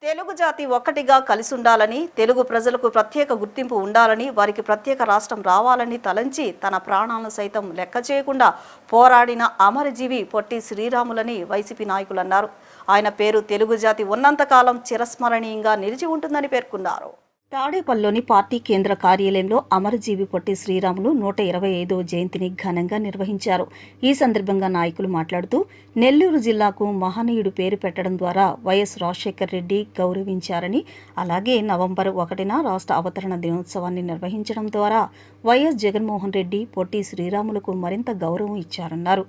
తెలుగు జాతి ఒక్కటిగా కలిసుండాలని, తెలుగు ప్రజలకు ప్రత్యేక గుర్తింపు ఉండాలని, వారికి ప్రత్యేక రాష్ట్రం రావాలని తలంచి తన ప్రాణాలను సైతం లెక్క చేయకుండా పోరాడిన అమరజీవి పొట్టి శ్రీరాములని వైసీపీ నాయకులు అన్నారు. ఆయన పేరు తెలుగు జాతి ఉన్నంతకాలం చిరస్మరణీయంగా నిలిచి ఉంటుందని పేర్కొన్నారు. తాడేపల్లిలోని పార్టీ కేంద్ర కార్యాలయంలో అమరజీవి పొట్టి శ్రీరాములు 125వ జయంతిని ఘనంగా నిర్వహించారు. ఈ సందర్భంగా నాయకులు మాట్లాడుతూ నెల్లూరు జిల్లాకు మహనీయుడు పేరు పెట్టడం ద్వారా వైఎస్ రాజశేఖర్ రెడ్డి గౌరవించారని, అలాగే నవంబర్ 1న రాష్ట్ర అవతరణ దినోత్సవాన్ని నిర్వహించడం ద్వారా వైఎస్ జగన్మోహన్ రెడ్డి పొట్టి శ్రీరాములకు మరింత గౌరవం ఇచ్చారన్నారు.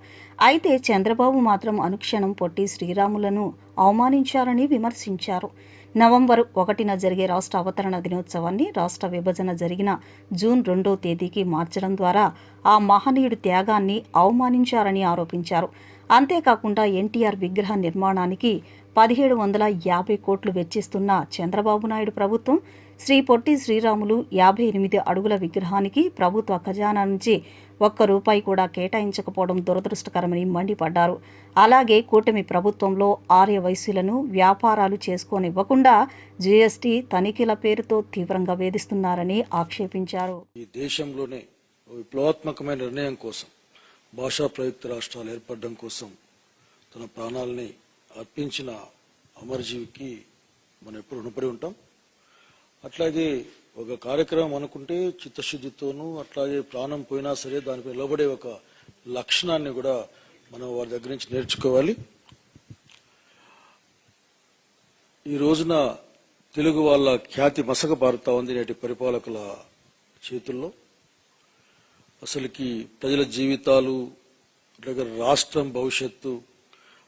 అయితే చంద్రబాబు మాత్రం అనుక్షణం పొట్టి శ్రీరాములను అవమానించారని విమర్శించారు. నవంబర్ 1న జరిగే రాష్ట్ర అవతరణ దినోత్సవాన్ని రాష్ట్ర విభజన జరిగిన జూన్ 2వ తేదీకి మార్చడం ద్వారా ఆ మహనీయుడి త్యాగాన్ని అవమానించారని ఆరోపించారు. అంతేకాకుండా ఎన్టీఆర్ విగ్రహ నిర్మాణానికి 1750 కోట్లు వెచ్చిస్తున్న చంద్రబాబు నాయుడు ప్రభుత్వం శ్రీ పొట్టి శ్రీరాములు 58 అడుగుల విగ్రహానికి ప్రభుత్వ ఖజానా నుంచి ₹1 కూడా కేటాయించకపోవడం దురదృష్టకరమని మండిపడ్డారు. అలాగే కూటమి ప్రభుత్వంలో ఆర్య వైశ్యులను వ్యాపారాలు చేసుకోనివ్వకుండా జీఎస్టీ తనిఖీల పేరుతో తీవ్రంగా వేధిస్తున్నారని ఆక్షేపించారు. ఈ దేశంలోనే విప్లవాత్మకమైన నిర్ణయం కోసం, భాషా ప్రయుక్త రాష్ట్రాలు ఏర్పడడం కోసం తన ప్రాణాలని అర్పించిన అమరజీవికి మనం ఎప్పుడు రుణపడి ఉంటాం. అట్లాగే ఒక కార్యక్రమం అనుకుంటే చిత్తశుద్ధితోనూ, అట్లాగే ప్రాణం పోయినా సరే దానికి నిలబడే ఒక లక్షణాన్ని కూడా మనం వారి దగ్గర నుంచి నేర్చుకోవాలి. ఈ రోజున తెలుగు వాళ్ళ ఖ్యాతి మసకబారుతా ఉంది నేటి పరిపాలకుల చేతుల్లో. అసలుకి ప్రజల జీవితాలు, అట్లాగే రాష్ట్రం భవిష్యత్తు,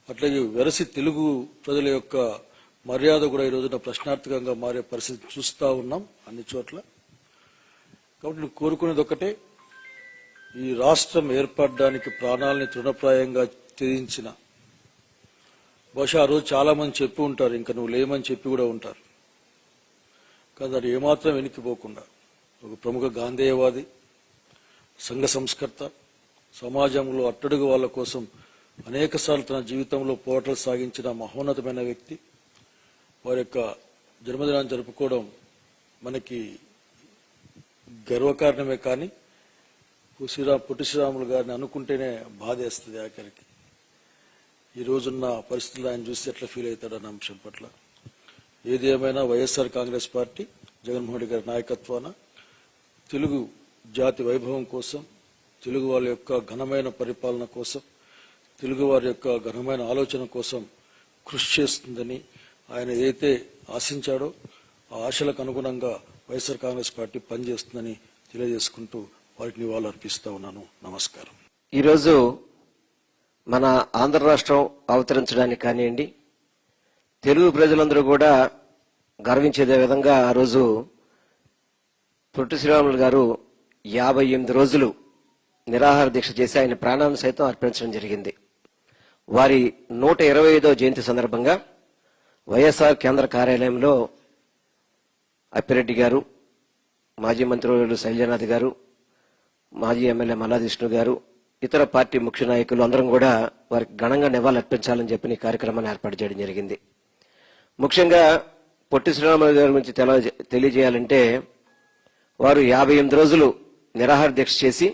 అట్లాగే వెరసి తెలుగు ప్రజల యొక్క మర్యాద కూడా ఈ రోజున ప్రశ్నార్థకంగా మారే పరిస్థితి చూస్తూ ఉన్నాం అన్ని చోట్ల. కాబట్టి నేను కోరుకునేది ఒకటే, ఈ రాష్ట్రం ఏర్పడడానికి ప్రాణాలని తృణప్రాయంగా త్యజించిన, బహుశా ఆ రోజు చాలా మంది చెప్పి ఉంటారు, ఇంకా నువ్వు లేమని చెప్పి కూడా ఉంటారు. కానీ అది ఏమాత్రం వెనక్కిపోకుండా ఒక ప్రముఖ గాంధేయవాది, సంఘ సంస్కర్త, సమాజంలో అట్టడుగు వాళ్ళ కోసం అనేకసార్లు తన జీవితంలో పోరాటాలు సాగించిన మహోన్నతమైన వ్యక్తి. వారి యొక్క జన్మదినాన్ని జరుపుకోవడం మనకి గర్వకారణమే, కానీ పొట్టి శ్రీరాములు గారిని అనుకుంటేనే బాధేస్తుంది ఆఖరికి. ఈ రోజున్న పరిస్థితుల్లో ఆయన చూస్తే ఎట్లా ఫీల్ అవుతాడన్న అంశం పట్ల ఏది ఏమైనా వైఎస్ఆర్ కాంగ్రెస్ పార్టీ జగన్మోహన్ రెడ్డి గారి నాయకత్వాన తెలుగు జాతి వైభవం కోసం, తెలుగు వాళ్ళ యొక్క ఘనమైన పరిపాలన కోసం, తెలుగు వారి యొక్క ఘనమైన ఆలోచన కోసం కృషి చేస్తుందని, ఆయన ఏదైతే ఆశించాడో ఆ ఆశలకు అనుగుణంగా వైఎస్ఆర్ కాంగ్రెస్ పార్టీ పనిచేస్తుందని తెలియజేసుకుంటూ వారికి నివాళులు అర్పిస్తా ఉన్నాను. నమస్కారం. ఈరోజు మన ఆంధ్ర రాష్ట్రం అవతరించడానికి కానివ్వండి, తెలుగు ప్రజలందరూ కూడా గర్వించే విధంగా ఆ రోజు పొట్టి శ్రీరాములు గారు 58 రోజులు నిరాహార దీక్ష చేసి ఆయన ప్రాణాలను సైతం అర్పించడం జరిగింది. వారి 125వ జయంతి సందర్భంగా వైఎస్ఆర్ కేంద్ర కార్యాలయంలో అప్పిరెడ్డి గారు, మాజీ మంత్రులు శైలజనాథ్ గారు, మాజీ ఎమ్మెల్యే మల్లాది విష్ణు గారు, ఇతర పార్టీ ముఖ్య నాయకులు అందరం కూడా వారికి ఘనంగా నివాళులు అర్పించాలని చెప్పి ఈ కార్యక్రమాన్ని ఏర్పాటు చేయడం జరిగింది. ముఖ్యంగా పొట్టి శ్రీరాములు గారి గురించి తెలియజేయాలంటే, వారు 58 రోజులు నిరాహార దీక్ష చేసి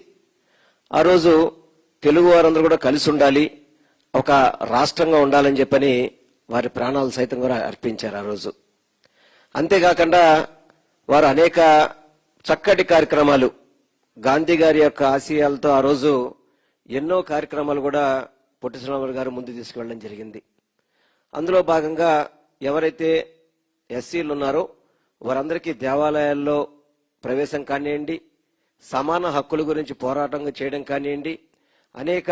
ఆ రోజు తెలుగు వారందరూ కూడా కలిసి ఉండాలి, ఒక రాష్ట్రంగా ఉండాలని చెప్పని వారి ప్రాణాలు సైతం కూడా అర్పించారు ఆ రోజు. అంతేకాకుండా వారు అనేక చక్కటి కార్యక్రమాలు, గాంధీ గారి యొక్క ఆశయాలతో ఆ రోజు ఎన్నో కార్యక్రమాలు కూడా పొట్టి శ్రీరాములు గారు ముందు తీసుకువెళ్ళడం జరిగింది. అందులో భాగంగా ఎవరైతే ఎస్సీలు ఉన్నారో వారందరికీ దేవాలయాల్లో ప్రవేశం కానివ్వండి, సమాన హక్కుల గురించి పోరాటం చేయడం కానివ్వండి, అనేక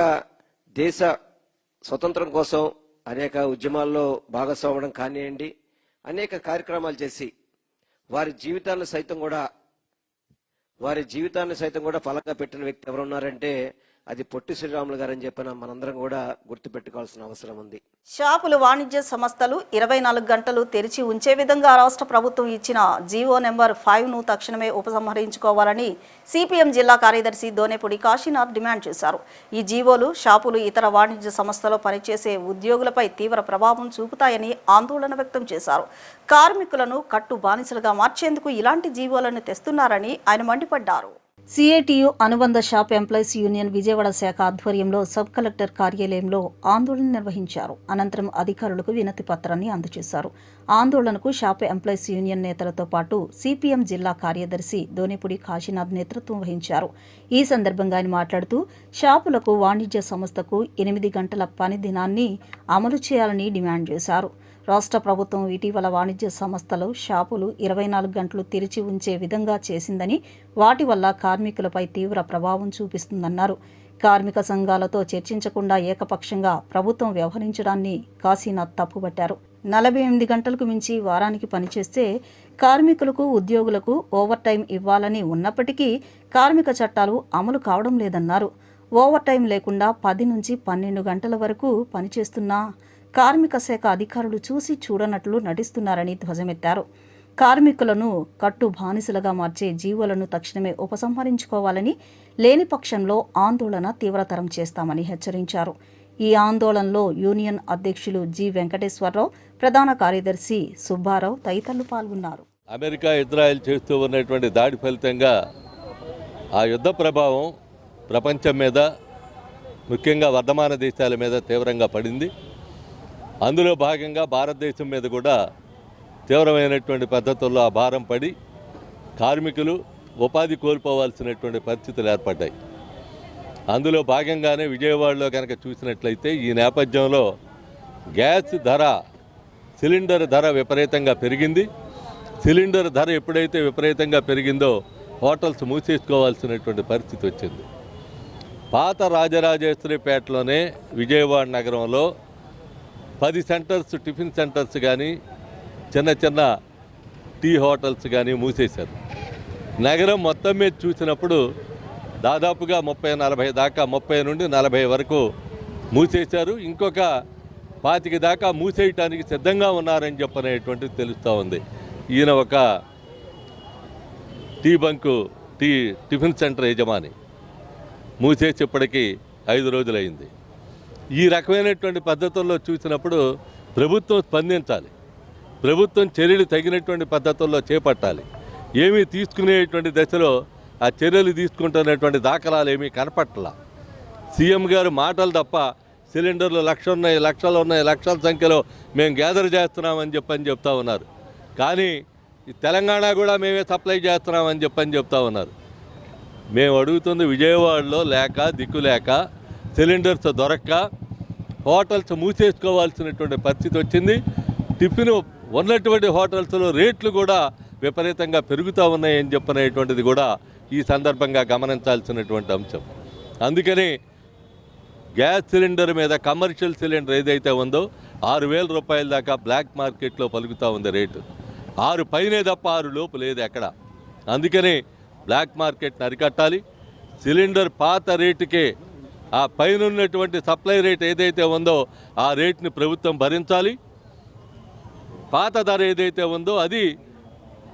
దేశ స్వతంత్రం కోసం అనేక ఉద్యమాల్లో భాగస్వామడం కానివ్వండి, అనేక కార్యక్రమాలు చేసి వారి జీవితాన్ని సైతం కూడా ఫలంగా పెట్టిన వ్యక్తి ఎవరున్నారంటే అది పొట్టి శ్రీరాములు గారని చెప్పిన మనందరం కూడా గుర్తుపెట్టుకోవాల్సిన అవసరం ఉంది. షాపులు, వాణిజ్య సంస్థలు 24 గంటలు తెరిచి ఉంచే విధంగా రాష్ట్ర ప్రభుత్వం ఇచ్చిన జీవో నెంబర్ 5ను తక్షణమే ఉపసంహరించుకోవాలని సిపిఎం జిల్లా కార్యదర్శి దోనేపూడి కాశీనాథ్ డిమాండ్ చేశారు. ఈ జీవోలు షాపులు, ఇతర వాణిజ్య సంస్థలో పనిచేసే ఉద్యోగులపై తీవ్ర ప్రభావం చూపుతాయని ఆందోళన వ్యక్తం చేశారు. కార్మికులను కట్టు బానిసలుగా మార్చేందుకు ఇలాంటి జీవోలను తెస్తున్నారని ఆయన మండిపడ్డారు. సిఐటియు అనుబంధ షాప్ ఎంప్లాయీస్ యూనియన్ విజయవాడ శాఖ ఆధ్వర్యంలో సబ్ కలెక్టర్ కార్యాలయంలో ఆందోళన నిర్వహించారు. అనంతరం అధికారులకు వినతి పత్రాన్ని అందజేశారు. ఆందోళనకు షాప్ ఎంప్లాయీస్ యూనియన్ నేతలతో పాటు సిపిఎం జిల్లా కార్యదర్శి దోనేపూడి కాశీనాథ్ నేతృత్వం వహించారు. ఈ సందర్భంగా ఆయన మాట్లాడుతూ షాపులకు, వాణిజ్య సంస్థకు 8 గంటల పని దినాన్ని అమలు చేయాలని డిమాండ్ చేశారు. రాష్ట్ర ప్రభుత్వం ఇటీవల వాణిజ్య సంస్థలు, షాపులు 24 గంటలు తెరిచి ఉంచే విధంగా చేసిందని, వాటి వల్ల కార్మికులపై తీవ్ర ప్రభావం చూపిస్తుందన్నారు. కార్మిక సంఘాలతో చర్చించకుండా ఏకపక్షంగా ప్రభుత్వం వ్యవహరించడాన్ని కాశీనాథ్ తప్పుపట్టారు. 48 గంటలకు మించి వారానికి పనిచేస్తే కార్మికులకు, ఉద్యోగులకు ఓవర్ టైం ఇవ్వాలని ఉన్నప్పటికీ కార్మిక చట్టాలు అమలు కావడం లేదన్నారు. ఓవర్ టైం లేకుండా 10 నుంచి 12 గంటల వరకు పనిచేస్తున్నా కార్మిక శాఖ అధికారులు చూసి చూడనట్లు నటిస్తున్నారని ధ్వజమెత్తారు. కార్మికులను కట్టు బానిసలుగా మార్చే జీవోలను తక్షణమే ఉపసంహరించుకోవాలని, లేని పక్షంలో ఆందోళన తీవ్రతరం చేస్తామని హెచ్చరించారు. ఈ ఆందోళనలో యూనియన్ అధ్యక్షులు జి వెంకటేశ్వరరావు, ప్రధాన కార్యదర్శి సుబ్బారావు తదితరులు పాల్గొన్నారు. అమెరికా, ఇజ్రాయెల్ చేస్తూ ఉన్నటువంటి దాడి ఫలితంగా ఆ యుద్ధ ప్రభావం ప్రపంచం మీద, ముఖ్యంగా వర్ధమాన దేశాల మీద తీవ్రంగా పడింది. అందులో భాగంగా భారతదేశం మీద కూడా తీవ్రమైనటువంటి పద్ధతుల్లో ఆ భారం పడి కార్మికులు ఉపాధి కోల్పోవాల్సినటువంటి పరిస్థితులు ఏర్పడ్డాయి. అందులో భాగంగానే విజయవాడలో కనుక చూసినట్లయితే ఈ నేపథ్యంలో గ్యాస్ ధర, సిలిండర్ ధర విపరీతంగా పెరిగింది. సిలిండర్ ధర ఎప్పుడైతే విపరీతంగా పెరిగిందో హోటల్స్ మూసేసుకోవాల్సినటువంటి పరిస్థితి వచ్చింది. పాత రాజరాజేశ్వరిపేటలోనే విజయవాడ నగరంలో 10 సెంటర్స్, టిఫిన్ సెంటర్స్ కానీ, చిన్న చిన్న టీ హోటల్స్ కానీ మూసేశారు. నగరం మొత్తం మీద చూసినప్పుడు దాదాపుగా 30-40 దాకా, 30 నుండి 40 వరకు మూసేశారు. ఇంకొక 25 దాకా మూసేయటానికి సిద్ధంగా ఉన్నారని చెప్పనేటువంటిది తెలుస్తూ ఉంది. ఈయన ఒక టీ బంకు, టిఫిన్ సెంటర్ యజమాని. మూసేసి ఇప్పటికీ 5 రోజులైంది. ఈ రకమైనటువంటి పద్ధతుల్లో చూసినప్పుడు ప్రభుత్వం స్పందించాలి. ప్రభుత్వం చర్యలు తగినటువంటి పద్ధతుల్లో చేపట్టాలి. ఏమీ తీసుకునేటువంటి దశలో ఆ చర్యలు తీసుకుంటున్నటువంటి దాఖలాలు ఏమీ కనపట్లా. సీఎం గారు మాటలు తప్ప సిలిండర్లు లక్షలు ఉన్నాయి, లక్షల సంఖ్యలో మేము గ్యాదర్ చేస్తున్నామని చెప్తా ఉన్నారు. కానీ ఈ తెలంగాణ కూడా మేమే సప్లై చేస్తున్నామని చెప్తా ఉన్నారు. మేము అడుగుతుంది విజయవాడలో దిక్కు లేక సిలిండర్స్ దొరక్క హోటల్స్ మూసేసుకోవాల్సినటువంటి పరిస్థితి వచ్చింది. టిఫిన్ ఉన్నటువంటి హోటల్స్లో రేట్లు కూడా విపరీతంగా పెరుగుతూ ఉన్నాయని చెప్పనేటువంటిది కూడా ఈ సందర్భంగా గమనించాల్సినటువంటి అంశం. అందుకని గ్యాస్ సిలిండర్ మీద, కమర్షియల్ సిలిండర్ ఏదైతే ఉందో 6,000 రూపాయల దాకా బ్లాక్ మార్కెట్లో పలుకుతూ ఉంది రేటు. 6 పైనే తప్ప 6 లోపు లేదు ఎక్కడ. అందుకని బ్లాక్ మార్కెట్ని అరికట్టాలి. సిలిండర్ పాత రేటుకే, ఆ పైన ఉన్నటువంటి సప్లై రేట్ ఏదైతే ఉందో ఆ రేట్ని ప్రభుత్వం భరించాలి. పాత ధర ఏదైతే ఉందో అది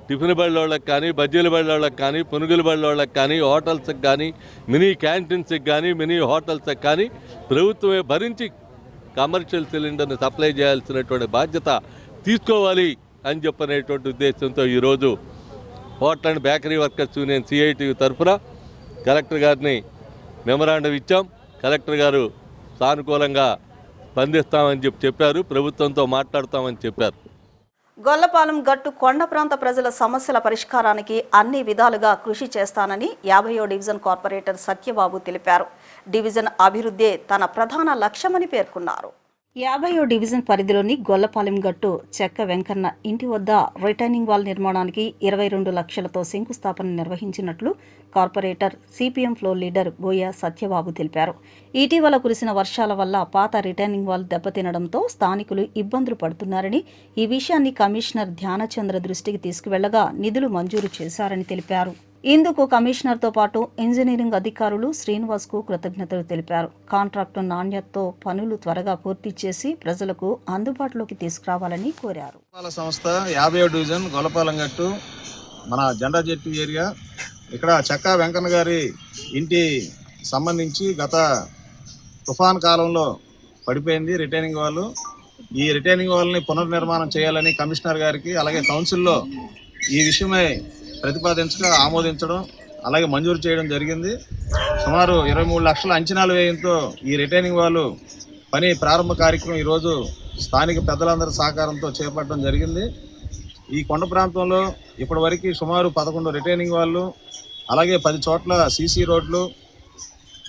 టిఫిన్ బళ్ళోళ్ళకి కానీ, బజ్జీల బళ్ళోళ్ళకి కానీ, పునుగుల బళ్ళోళ్ళకి కానీ, హోటల్స్కి కానీ, మినీ క్యాంటీన్స్కి కానీ, మినీ హోటల్స్కి కానీ ప్రభుత్వమే భరించి కమర్షియల్ సిలిండర్ని సప్లై చేయాల్సినటువంటి బాధ్యత తీసుకోవాలి అని చెప్పనేటువంటి ఉద్దేశంతో ఈరోజు hotel and bakery workers union CIT తరఫున కలెక్టర్ గారిని మెమరాండం ఇచ్చాం. కలెక్టర్ గారు సానుకూలంగా స్పందిస్తామని చెప్పారు. ప్రభుత్వంతో మాట్లాడతామని చెప్పారు. గొల్లపాలెం గట్టు కొండ ప్రాంత ప్రజల సమస్యల పరిష్కారానికి అన్ని విధాలుగా కృషి చేస్తానని 50వ డివిజన్ కార్పొరేటర్ సత్యబాబు తెలిపారు. డివిజన్ అభివృద్ధే తన ప్రధాన లక్ష్యమని పేర్కొన్నారు. 50వ డివిజన్ పరిధిలోని గొల్లపాలెం గట్టు చెక్క వెంకన్న ఇంటి వద్ద రిటైనింగ్ వాల్ నిర్మాణానికి 22 లక్షలతో శంకుస్థాపన నిర్వహించినట్లు కార్పొరేటర్ సిపిఎం ఫ్లోర్ లీడర్ బోయ సత్యబాబు తెలిపారు. ఇటీవల కురిసిన వర్షాల వల్ల పాత రిటైనింగ్ వాల్ దెబ్బతినడంతో స్థానికులు ఇబ్బందులు పడుతున్నారని, ఈ విషయాన్ని కమిషనర్ ధ్యానచంద్ర దృష్టికి తీసుకువెళ్లగా నిధులు మంజూరు చేశారని తెలిపారు. ఇందుకు కమిషనర్తో పాటు ఇంజనీరింగ్ అధికారులు శ్రీనివాస్కు కృతజ్ఞతలు తెలిపారు. కాంట్రాక్టు నాణ్యతతో పనులు త్వరగా పూర్తి చేసి ప్రజలకు అందుబాటులోకి తీసుకురావాలని కోరారు. సంస్థ 50వ డివిజన్ గొల్లపాలెంగట్టు మన జెండా జెట్టు ఏరియా. ఇక్కడ చక్కా వెంకన్న గారి ఇంటి సంబంధించి గత తుఫాన్ కాలంలో పడిపోయింది రిటైనింగ్ వాల్. ఈ రిటైనింగ్ వాల్ని పునర్నిర్మాణం చేయాలని కమిషనర్ గారికి అలాగే కౌన్సిల్లో ఈ విషయమై ప్రతిపాదించగా ఆమోదించడం అలాగే మంజూరు చేయడం జరిగింది. సుమారు 23 లక్షల అంచనాల వ్యయంతో ఈ రిటైనింగ్ వాల్ పని ప్రారంభ కార్యక్రమం ఈరోజు స్థానిక పెద్దలందరి సహకారంతో చేపట్టడం జరిగింది. ఈ కొండ ప్రాంతంలో ఇప్పటివరకు సుమారు 11 రిటైనింగ్ వాళ్ళు, అలాగే 10 చోట్ల సీసీ రోడ్లు,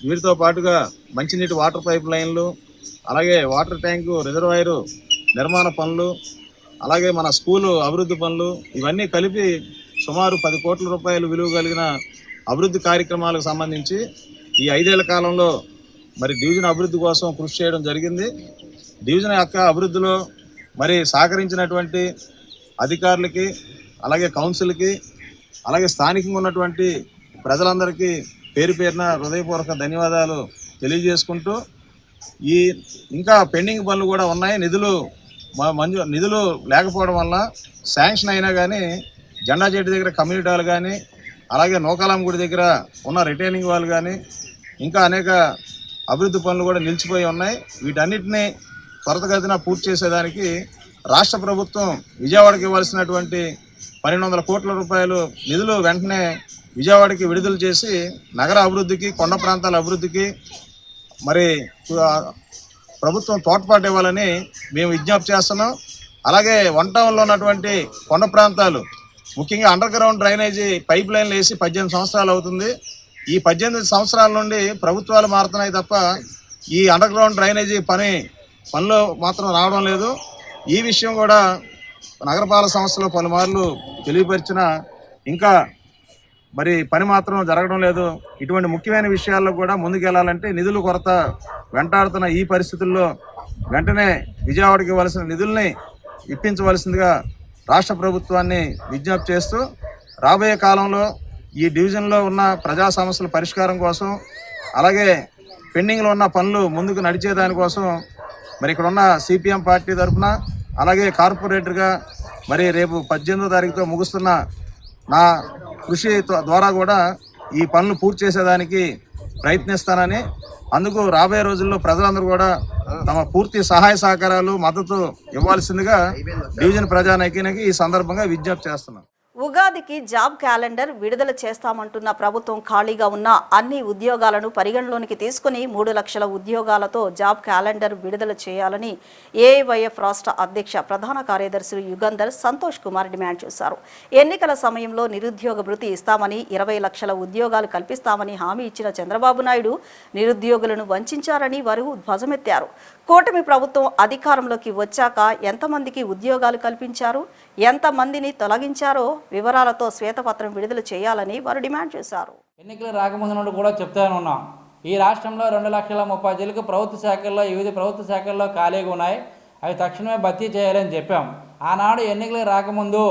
వీటితో పాటుగా మంచినీటి వాటర్ పైప్ లైన్లు, అలాగే వాటర్ ట్యాంకు రిజర్వాయరు నిర్మాణ పనులు, అలాగే మన స్కూలు అభివృద్ధి పనులు, ఇవన్నీ కలిపి సుమారు 10 కోట్ల రూపాయలు విలువ కలిగిన అభివృద్ధి కార్యక్రమాలకు సంబంధించి ఈ 5 ఏళ్ల కాలంలో మరి డివిజన్ అభివృద్ధి కోసం కృషి చేయడం జరిగింది. డివిజన్ యొక్క అభివృద్ధిలో మరి సహకరించినటువంటి అధికారులకి, అలాగే కౌన్సిల్కి, అలాగే స్థానికంగా ఉన్నటువంటి ప్రజలందరికీ పేరు పేరున హృదయపూర్వక ధన్యవాదాలు తెలియజేసుకుంటూ, ఈ ఇంకా పెండింగ్ పనులు కూడా ఉన్నాయి. నిధులు లేకపోవడం వల్ల శాంక్షన్ అయినా కానీ జెండా చెట్టు దగ్గర కమ్యూనిటీ హాల్ కానీ, అలాగే నూకాలం గుడి దగ్గర ఉన్న రిటైనింగ్ వాల్ కానీ, ఇంకా అనేక అభివృద్ధి పనులు కూడా నిలిచిపోయి ఉన్నాయి. వీటన్నిటినీ త్వరితగతిన పూర్తి చేసేదానికి రాష్ట్ర ప్రభుత్వం విజయవాడకి ఇవ్వాల్సినటువంటి 1200 కోట్ల రూపాయలు నిధులు వెంటనే విజయవాడకి విడుదల చేసి నగర అభివృద్ధికి, కొండ ప్రాంతాల అభివృద్ధికి మరి ప్రభుత్వం తోడ్పాటు ఇవ్వాలని మేము విజ్ఞప్తి చేస్తున్నాం. అలాగే వన్ టౌన్లో ఉన్నటువంటి కొండ ప్రాంతాలు, ముఖ్యంగా అండర్ గ్రౌండ్ డ్రైనేజీ పైప్ లైన్లు వేసి 18 సంవత్సరాలు అవుతుంది. ఈ 18 సంవత్సరాల నుండి ప్రభుత్వాలు మారుతున్నాయి తప్ప ఈ అండర్ గ్రౌండ్ డ్రైనేజీ పనిలో మాత్రం రావడం లేదు. ఈ విషయం కూడా నగరపాలక సంస్థలో పలుమార్లు తెలియపరిచిన ఇంకా మరి పని మాత్రం జరగడం లేదు. ఇటువంటి ముఖ్యమైన విషయాల్లో కూడా ముందుకెళ్లాలంటే నిధుల కొరత వెంటాడుతున్న ఈ పరిస్థితుల్లో వెంటనే విజయవాడకి ఇవ్వాల్సిన నిధుల్ని ఇప్పించవలసిందిగా రాష్ట్ర ప్రభుత్వాన్ని విజ్ఞప్తి చేస్తూ, రాబోయే కాలంలో ఈ డివిజన్లో ఉన్న ప్రజా సమస్యల పరిష్కారం కోసం, అలాగే పెండింగ్లో ఉన్న పనులు ముందుకు నడిచేదానికోసం మరి ఇక్కడ ఉన్న సిపిఎం పార్టీ తరఫున, అలాగే కార్పొరేటర్గా మరి రేపు 18వ తారీఖుతో ముగుస్తున్న నా కృషి ద్వారా కూడా ఈ పనులు పూర్తి చేసేదానికి ప్రయత్నిస్తానని, అందుకు రాబోయే రోజుల్లో ప్రజలందరూ కూడా తమ పూర్తి సహాయ సహకారాలు, మద్దతు ఇవ్వాల్సిందిగా డివిజన్ ప్రజానైక్యానికి ఈ సందర్భంగా విజ్ఞప్తి చేస్తున్నాను. ఉగాదికి జాబ్ క్యాలెండర్ విడుదల చేస్తామంటున్న ప్రభుత్వం ఖాళీగా ఉన్న అన్ని ఉద్యోగాలను పరిగణలోనికి తీసుకుని 3 లక్షల ఉద్యోగాలతో జాబ్ క్యాలెండర్ విడుదల చేయాలని ఏఐవైఎఫ్ రాష్ట్ర అధ్యక్ష ప్రధాన కార్యదర్శి యుగంధర్ సంతోష్ కుమార్ డిమాండ్ చేశారు. ఎన్నికల సమయంలో నిరుద్యోగ భృతి ఇస్తామని, 20 లక్షల ఉద్యోగాలు కల్పిస్తామని హామీ ఇచ్చిన చంద్రబాబు నాయుడు నిరుద్యోగులను వంచారని వారు ధ్వజమెత్తారు. కూటమి ప్రభుత్వం అధికారంలోకి వచ్చాక ఎంతమందికి ఉద్యోగాలు కల్పించారు, ఎంతమందిని తొలగించారో వివరాలతో శ్వేతపత్రం విడుదల చేయాలని వారు డిమాండ్ చేశారు. ఎన్నికలు రాకముందు నుండి కూడా చెప్తానే ఉన్నాం, ఈ రాష్ట్రంలో 2,30,000 ప్రభుత్వ శాఖల్లో, వివిధ ప్రభుత్వ శాఖల్లో ఖాళీగా ఉన్నాయి, అవి తక్షణమే భర్తీ చేయాలని చెప్పాం. ఆనాడు ఎన్నికలు రాకముందు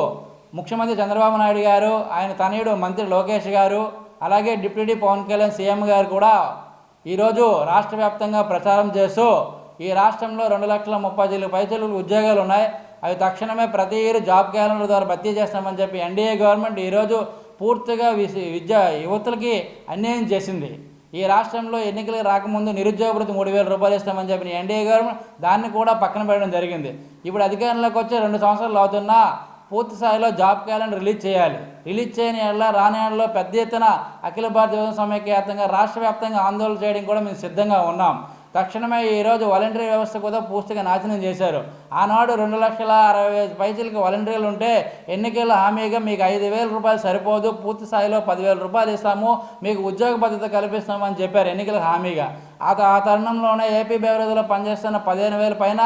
ముఖ్యమంత్రి చంద్రబాబు నాయుడు గారు, ఆయన తనయుడు మంత్రి లోకేష్ గారు, అలాగే డిప్యూటీ పవన్ కళ్యాణ్ సీఎం గారు కూడా ఈరోజు రాష్ట్ర వ్యాప్తంగా ప్రచారం చేస్తూ ఈ రాష్ట్రంలో 2,30,000 పైచలు ఉద్యోగాలు ఉన్నాయి, అవి తక్షణమే ప్రతి ఇయర్ జాబ్ క్యాలెండర్ ద్వారా భర్తీ చేస్తామని చెప్పి ఎన్డీఏ గవర్నమెంట్ ఈరోజు పూర్తిగా యువతులకి అన్యాయం చేసింది. ఈ రాష్ట్రంలో ఎన్నికలు రాకముందు నిరుద్యోగ భృతి 3,000 రూపాయలు ఇస్తామని చెప్పిన ఎన్డీఏ గవర్నమెంట్ దాన్ని కూడా పక్కన పెట్టడం జరిగింది. ఇప్పుడు అధికారంలోకి వచ్చి 2 సంవత్సరాలు అవుతున్నా పూర్తి స్థాయిలో జాబ్ క్యాలెండర్ రిలీజ్ చేయాలి. రిలీజ్ చేయని ఏళ్ళ రాని ఏళ్ళలో పెద్ద ఎత్తున అఖిల భారత యువజన సమైక్యతంగా రాష్ట్ర వ్యాప్తంగా ఆందోళన చేయడం కూడా మేము సిద్ధంగా ఉన్నాం. తక్షణమే ఈరోజు వాలంటరీ వ్యవస్థ కూడా పూర్తిగా నాశనం చేశారు. ఆనాడు 2,60,000 పైసలకి వాలంటీర్లు ఉంటే ఎన్నికల హామీగా మీకు 5,000 రూపాయలు సరిపోదు, పూర్తి స్థాయిలో 10,000 రూపాయలు ఇస్తాము, మీకు ఉద్యోగ భద్రత కల్పిస్తామని చెప్పారు ఎన్నికల హామీగా. ఆ తరుణంలోనే ఏపీ బెవరేజ్లో పనిచేస్తున్న 15,000 పైన,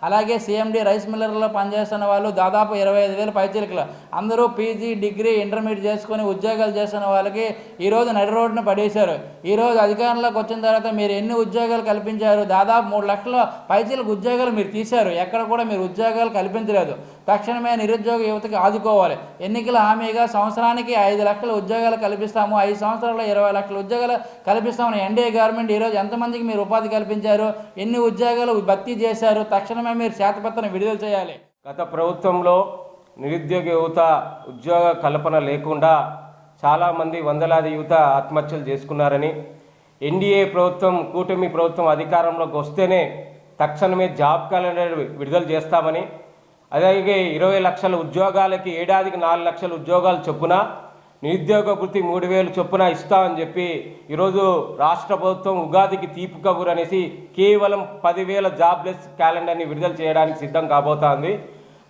అలాగే సిఎండి రైస్ మిల్లర్లో పనిచేస్తున్న వాళ్ళు దాదాపు 25,000 పైచిలుకలు అందరూ పీజీ, డిగ్రీ, ఇంటర్మీడియట్ చేసుకొని ఉద్యోగాలు చేస్తున్న వాళ్ళకి ఈరోజు నడి రోడ్డును పడేశారు. ఈరోజు అధికారంలోకి వచ్చిన తర్వాత మీరు ఎన్ని ఉద్యోగాలు కల్పించారు? దాదాపు 3 లక్షల పైచిలకు ఉద్యోగాలు మీరు తీశారు. ఎక్కడ కూడా మీరు ఉద్యోగాలు కల్పించలేదు. తక్షణమే నిరుద్యోగ యువతకి ఆదుకోవాలి. ఎన్నికల హామీగా సంవత్సరానికి 5 లక్షల ఉద్యోగాలు కల్పిస్తాము, 5 సంవత్సరాల్లో 20 లక్షల ఉద్యోగాలు కల్పిస్తామని ఎన్డీఏ గవర్నమెంట్ ఈరోజు ఎంతమందికి మీరు ఉపాధి కల్పించారు? ఎన్ని ఉద్యోగాలు భర్తీ చేశారు? తక్షణమే మీరు శ్వేతపత్రం విడుదల చేయాలి. గత ప్రభుత్వంలో నిరుద్యోగ యువత ఉద్యోగ కల్పన లేకుండా చాలామంది వందలాది యువత ఆత్మహత్యలు చేసుకున్నారని, ఎన్డీఏ ప్రభుత్వం, కూటమి ప్రభుత్వం అధికారంలోకి వస్తేనే తక్షణమే జాబ్ క్యాలెండర్ విడుదల చేస్తామని, అలాగే 20 లక్షల ఉద్యోగాలకి ఏడాదికి 4 లక్షల ఉద్యోగాలు చొప్పున, నిరుద్యోగ వృత్తి 3,000 చొప్పున ఇస్తామని చెప్పి ఈరోజు రాష్ట్ర ప్రభుత్వం ఉగాదికి తీపి కబురు అనేసి కేవలం 10,000 జాబ్లెస్ క్యాలెండర్ని విడుదల చేయడానికి సిద్ధం కాబోతోంది.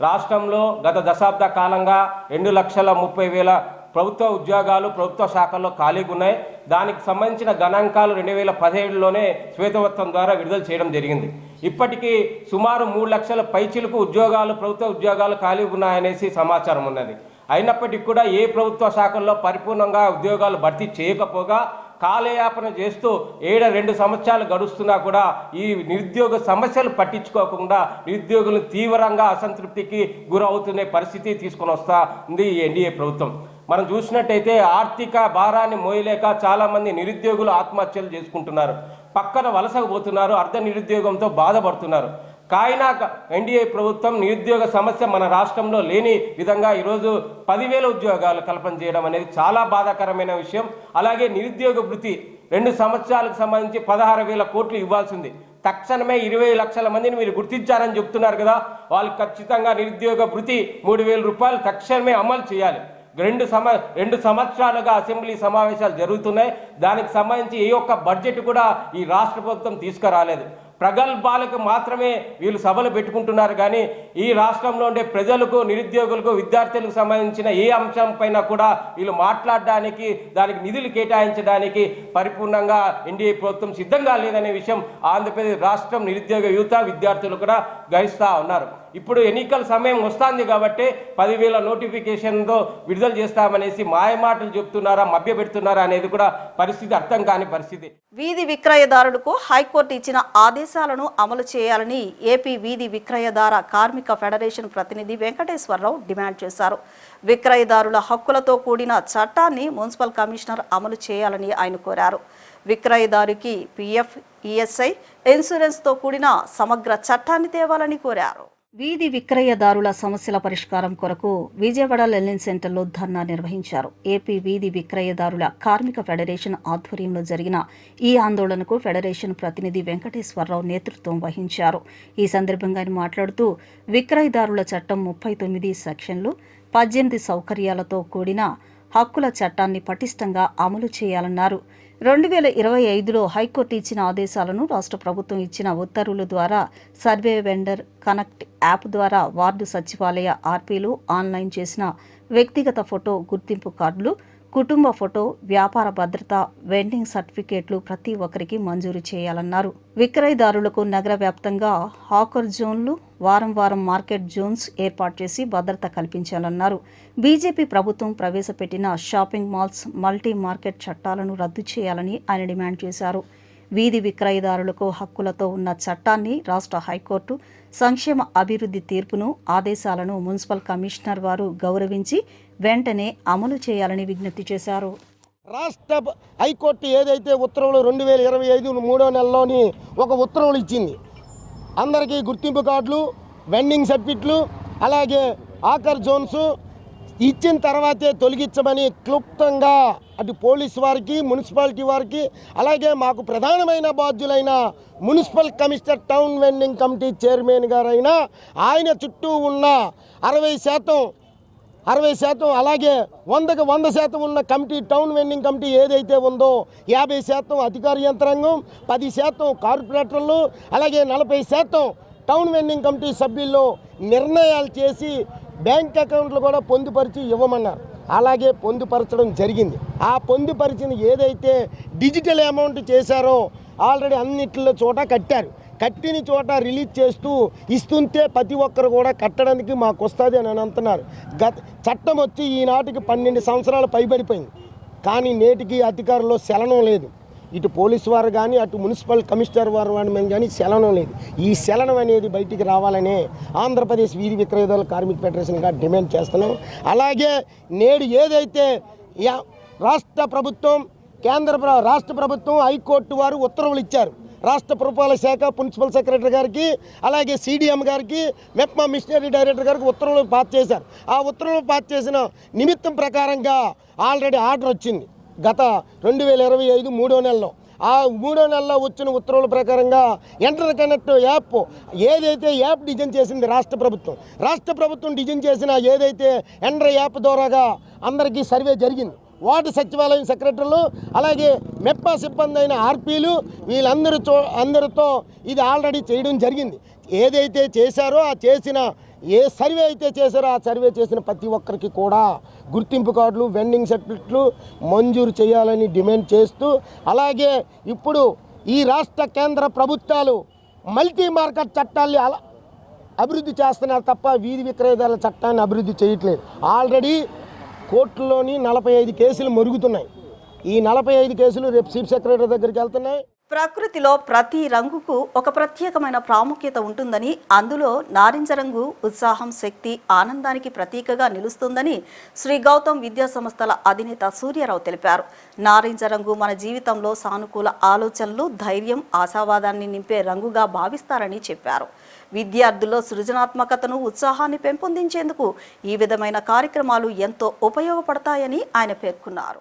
రాష్ట్రంలో గత దశాబ్ద కాలంగా 2,30,000 ప్రభుత్వ ఉద్యోగాలు ప్రభుత్వ శాఖల్లో ఖాళీగా ఉన్నాయి. దానికి సంబంధించిన గణాంకాలు 2017లోనే శ్వేతపత్రం ద్వారా విడుదల చేయడం జరిగింది. ఇప్పటికీ సుమారు 3 లక్షల పైచిలకు ఉద్యోగాలు, ప్రభుత్వ ఉద్యోగాలు ఖాళీగా ఉన్నాయనేసి సమాచారం ఉన్నది. అయినప్పటికీ కూడా ఏ ప్రభుత్వ శాఖల్లో పరిపూర్ణంగా ఉద్యోగాలు భర్తీ చేయకపోగా కాలయాపన చేస్తూ 2 సంవత్సరాలు గడుస్తున్నా కూడా ఈ నిరుద్యోగ సమస్యలు పట్టించుకోకుండా నిరుద్యోగులు తీవ్రంగా అసంతృప్తికి గురవుతున్న పరిస్థితి తీసుకొని వస్తుంది ఈ ఎన్డీఏ ప్రభుత్వం. మనం చూసినట్టయితే ఆర్థిక భారాన్ని మోయలేక చాలామంది నిరుద్యోగులు ఆత్మహత్యలు చేసుకుంటున్నారు, పక్కన వలసకు పోతున్నారు, అర్ధ నిరుద్యోగంతో బాధపడుతున్నారు. కాయినా ఎన్డీఏ ప్రభుత్వం నిరుద్యోగ సమస్య మన రాష్ట్రంలో లేని విధంగా ఈరోజు 10,000 ఉద్యోగాలు కల్పన చేయడం అనేది చాలా బాధాకరమైన విషయం. అలాగే నిరుద్యోగ వృత్తి 2 సంవత్సరాలకు సంబంధించి 16,000 కోట్లు ఇవ్వాల్సింది. తక్షణమే 20 లక్షల మందిని మీరు గుర్తించారని చెప్తున్నారు కదా, వాళ్ళు ఖచ్చితంగా నిరుద్యోగ వృత్తి 3,000 రూపాయలు తక్షణమే అమలు చేయాలి. 2 సంవత్సరాలుగా అసెంబ్లీ సమావేశాలు జరుగుతున్నాయి. దానికి సంబంధించి ఏ ఒక్క బడ్జెట్ కూడా ఈ రాష్ట్ర ప్రభుత్వం తీసుకురాలేదు. ప్రగల్భాలకు మాత్రమే వీళ్ళు సభలు పెట్టుకుంటున్నారు కానీ ఈ రాష్ట్రంలో ఉండే ప్రజలకు, నిరుద్యోగులకు, విద్యార్థులకు సంబంధించిన ఏ అంశం పైన కూడా వీళ్ళు మాట్లాడడానికి, దానికి నిధులు కేటాయించడానికి పరిపూర్ణంగా ఎన్డీఏ ప్రభుత్వం సిద్ధంగా లేదనే విషయం ఆంధ్రప్రదేశ్ రాష్ట్రం నిరుద్యోగ యువత, విద్యార్థులు కూడా గ్రహిస్తూ ఉన్నారు. ఇప్పుడు ఎన్నికల సమయం వస్తుంది కాబట్టి 10,000 నోటిఫికేషన్తో విడుదల చేస్తామనేసి మాయమాటలు చెప్తున్నారా, మభ్య పెడుతున్నారా అనేది కూడా పరిస్థితి అర్థం కాని పరిస్థితి. వీధి విక్రయదారులకు హైకోర్టు ఇచ్చిన ఆదేశాలను అమలు చేయాలని ఏపీ వీధి విక్రయదార కార్మిక ఫెడరేషన్ ప్రతినిధి వెంకటేశ్వరరావు డిమాండ్ చేశారు. విక్రయదారుల హక్కులతో కూడిన చట్టాన్ని మున్సిపల్ కమిషనర్ అమలు చేయాలని ఆయన కోరారు. విక్రయదారుకి పీఎఫ్, ఈఎస్ఐ, ఇన్సూరెన్స్తో కూడిన సమగ్ర చట్టాన్ని తేవాలని కోరారు. వీధి విక్రయదారుల సమస్యల పరిష్కారం కొరకు విజయవాడ లెనిన్ సెంటర్లో ధర్నా నిర్వహించారు. ఏపీ వీధి విక్రయదారుల కార్మిక ఫెడరేషన్ ఆధ్వర్యంలో జరిగిన ఈ ఆందోళనకు ఫెడరేషన్ ప్రతినిధి వెంకటేశ్వరరావు నేతృత్వం వహించారు. ఈ సందర్భంగా ఆయన మాట్లాడుతూ విక్రయదారుల చట్టం 39 సెక్షన్లు 18 సౌకర్యాలతో కూడిన హక్కుల చట్టాన్ని పటిష్టంగా అమలు చేయాలన్నారు. 2025లో హైకోర్టు ఇచ్చిన ఆదేశాలను రాష్ట్ర ప్రభుత్వం ఇచ్చిన ఉత్తర్వుల ద్వారా సర్వే వెండర్ కనెక్ట్ యాప్ ద్వారా వార్డు సచివాలయ ఆర్పీలు ఆన్లైన్ చేసిన వ్యక్తిగత ఫోటో గుర్తింపు కార్డులు, కుటుంబ ఫోటో, వ్యాపార భద్రత, వెండింగ్ సర్టిఫికేట్లు ప్రతి ఒక్కరికి మంజూరు చేయాలన్నారు. విక్రయదారులకు నగర వ్యాప్తంగా హాకర్ జోన్లు, వారం మార్కెట్ జోన్స్ ఏర్పాటు చేసి భద్రత కల్పించాలన్నారు. బీజేపీ ప్రభుత్వం ప్రవేశపెట్టిన షాపింగ్ మాల్స్, మల్టీ మార్కెట్ చట్టాలను రద్దు చేయాలని ఆయన డిమాండ్ చేశారు. వీధి విక్రయదారులకు హక్కులతో ఉన్న చట్టాన్ని రాష్ట్ర హైకోర్టు సంక్షేమ అభివృద్ధి తీర్పును, ఆదేశాలను మున్సిపల్ కమిషనర్ వారు గౌరవించి వెంటనే అమలు చేయాలని విజ్ఞప్తి చేశారు. రాష్ట్ర హైకోర్టు ఏదైతే ఉత్తర్వులు 2025 3వ నెలలోని ఒక ఉత్తర్వులు ఇచ్చింది, అందరికీ గుర్తింపు కార్డులు, వెండింగ్ సర్టిఫికెట్లు, అలాగే ఆకర్ జోన్స్ ఇచ్చిన తర్వాతే తొలగించమని క్లుప్తంగా అటు పోలీస్ వారికి, మున్సిపాలిటీ వారికి, అలాగే మాకు ప్రధానమైన బాధ్యులైన municipal commissioner, town vending committee chairman గారైన ఆయన చుట్టూ ఉన్న 60%, అలాగే 100% ఉన్న కమిటీ, టౌన్ వెండింగ్ కమిటీ ఏదైతే ఉందో 50% అధికార యంత్రాంగం, 10% కార్పొరేటర్లు, అలాగే 40% టౌన్ వెండింగ్ కమిటీ సభ్యుల్లో నిర్ణయాలు చేసి బ్యాంక్ అకౌంట్లు కూడా పొందుపరిచి ఇవ్వమన్నారు. అలాగే పొందుపరచడం జరిగింది. ఆ పొందుపరిచిన ఏదైతే డిజిటల్ అమౌంట్ చేశారో ఆల్రెడీ అన్నిట్లో చోట కట్టారు. కట్టిన చోట రిలీజ్ చేస్తూ ఇస్తుంటే ప్రతి ఒక్కరు కూడా కట్టడానికి మాకు వస్తుంది అని అంటున్నారు. చట్టం వచ్చి ఈనాటికి 12 సంవత్సరాలు పైబడిపోయింది. కానీ నేటికి అధికారుల్లో చలనం లేదు. ఇటు పోలీసు వారు కానీ అటు మున్సిపల్ కమిషనర్ వారు కానీ చలనం లేదు. ఈ చలనం అనేది బయటికి రావాలనే ఆంధ్రప్రదేశ్ వీధి విక్రయదారుల కార్మిక ఫెడరేషన్గా డిమాండ్ చేస్తున్నాం. అలాగే నేడు ఏదైతే రాష్ట్ర ప్రభుత్వం రాష్ట్ర ప్రభుత్వం హైకోర్టు వారు ఉత్తర్వులు ఇచ్చారు. రాష్ట్ర పురపాలక శాఖ ప్రిన్సిపల్ సెక్రటరీ గారికి అలాగే CDM గారికి మెప్మా మిషనరీ డైరెక్టర్ గారికి ఉత్తర్వులు పాస్ చేశారు. ఆ ఉత్తర్వులు పాస్ చేసిన నిమిత్తం ప్రకారంగా ఆల్రెడీ ఆర్డర్ వచ్చింది గత 2025 3వ నెలలో. ఆ 3వ నెలలో వచ్చిన ఉత్తర్వుల ప్రకారంగా ఇంటర్ కనెక్ట్ యాప్ ఏదైతే యాప్ డిజైన్ చేసింది రాష్ట్ర ప్రభుత్వం డిజైన్ చేసిన ఏదైతే ఎంటర్ యాప్ ద్వారాగా అందరికీ సర్వే జరిగింది. వార్డు సచివాలయం సెక్రటరీలు అలాగే మెప్పా సిబ్బంది అయిన ఆర్పీలు అందరితో ఇది ఆల్రెడీ చేయడం జరిగింది. ఏదైతే చేశారో ఏ సర్వే అయితే చేశారో ఆ సర్వే చేసిన ప్రతి ఒక్కరికి కూడా గుర్తింపు కార్డులు వెండింగ్ సర్టిఫికెట్లు మంజూరు చేయాలని డిమాండ్ చేస్తూ, అలాగే ఇప్పుడు ఈ రాష్ట్ర కేంద్ర ప్రభుత్వాలు మల్టీ మార్కెట్ చట్టాన్ని అభివృద్ధి చేస్తున్నారు తప్ప వీధి విక్రయదారుల చట్టాన్ని అభివృద్ధి చేయట్లేదు. ఆల్రెడీ కోర్టులోని 45 కేసులు మరుగుతున్నాయి. ఈ 45 కేసులు రేపు చీఫ్ సెక్రటరీ దగ్గరికి వెళ్తున్నాయి. ప్రకృతిలో ప్రతి రంగుకు ఒక ప్రత్యేకమైన ప్రాముఖ్యత ఉంటుందని, అందులో నారింజ రంగు ఉత్సాహం, శక్తి, ఆనందానికి ప్రతీకగా నిలుస్తుందని శ్రీ గౌతమ్ విద్యా సంస్థల అధినేత సూర్యారావు తెలిపారు. నారింజ రంగు మన జీవితంలో సానుకూల ఆలోచనలు, ధైర్యం, ఆశావాదాన్ని నింపే రంగుగా భావిస్తారని చెప్పారు. విద్యార్థుల్లో సృజనాత్మకతను, ఉత్సాహాన్ని పెంపొందించేందుకు ఈ విధమైన కార్యక్రమాలు ఎంతో ఉపయోగపడతాయని ఆయన పేర్కొన్నారు.